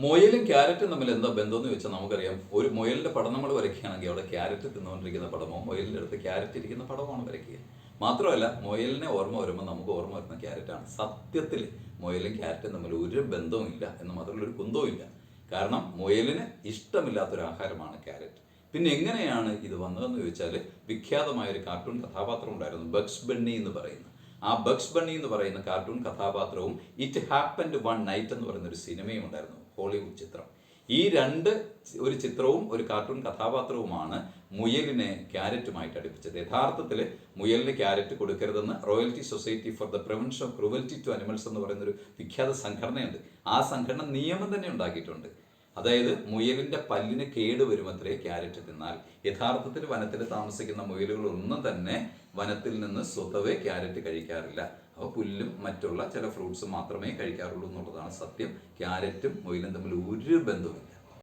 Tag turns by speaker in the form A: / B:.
A: മുയലും ക്യാരറ്റും തമ്മിൽ എന്താ ബന്ധം എന്ന് വെച്ചാൽ നമുക്കറിയാം. ഒരു മുയലിന്റെ പടം നമ്മൾ വരയ്ക്കുകയാണെങ്കിൽ അവിടെ ക്യാരറ്റ് തിന്നുകൊണ്ടിരിക്കുന്ന പടമോ മുയലിന്റെ അടുത്ത് ക്യാരറ്റ് ഇരിക്കുന്ന പടമാണ് വരയ്ക്കുക. മാത്രമല്ല മുയലിനെ ഓർമ്മ വരുമ്പോൾ നമുക്ക് ഓർമ്മ വരുന്ന ക്യാരറ്റാണ്. സത്യത്തിൽ മുയലും ക്യാരറ്റും തമ്മിൽ ഒരു ബന്ധവും ഇല്ല എന്ന് മാത്രമല്ല ഒരു കുന്തവും ഇല്ല. കാരണം മുയലിന് ഇഷ്ടമില്ലാത്തൊരു ആഹാരമാണ് ക്യാരറ്റ്. പിന്നെ എങ്ങനെയാണ് ഇത് വന്നതെന്ന് ചോദിച്ചാൽ, വിഖ്യാതമായ ഒരു കാർട്ടൂൺ കഥാപാത്രം ഉണ്ടായിരുന്നു, ബഗ്സ് ബണ്ണി എന്ന് പറയുന്നത്. ആ ബഗ്സ് ബണ്ണി എന്ന് പറയുന്ന കാർട്ടൂൺ കഥാപാത്രവും ഇറ്റ് ഹാപ്പൻഡ് വൺ നൈറ്റ് എന്ന് പറയുന്ന ഒരു സിനിമയും ഉണ്ടായിരുന്നു, ഹോളിവുഡ് ചിത്രം. ഈ ഒരു ചിത്രവും ഒരു കാർട്ടൂൺ കഥാപാത്രവുമാണ് മുയലിനെ ക്യാരറ്റുമായിട്ട് അടുപ്പിച്ചത്. യഥാർത്ഥത്തിൽ മുയലിന് ക്യാരറ്റ് കൊടുക്കരുതെന്ന് royalty society for the prevention of cruelty to animals എന്ന് പറയുന്ന ഒരു വിഖ്യാത സംഘടനയുണ്ട്. ആ സംഘടന നിയമം തന്നെ ഉണ്ടാക്കിയിട്ടുണ്ട്. അതായത് മുയലിന്റെ പല്ലിന് കേട് വരുമത്രേ ക്യാരറ്റ് തിന്നാൽ. യഥാർത്ഥത്തിൽ വനത്തിൽ താമസിക്കുന്ന മുയലുകളൊന്നും തന്നെ വനത്തിൽ നിന്ന് സ്വതവേ ക്യാരറ്റ് കഴിക്കാറില്ല. അപ്പോൾ പുല്ലും മറ്റുള്ള ചില ഫ്രൂട്ട്സും മാത്രമേ കഴിക്കാറുള്ളൂ എന്നുള്ളതാണ് സത്യം. ക്യാരറ്റും മുയലും തമ്മിൽ ഒരു ബന്ധവും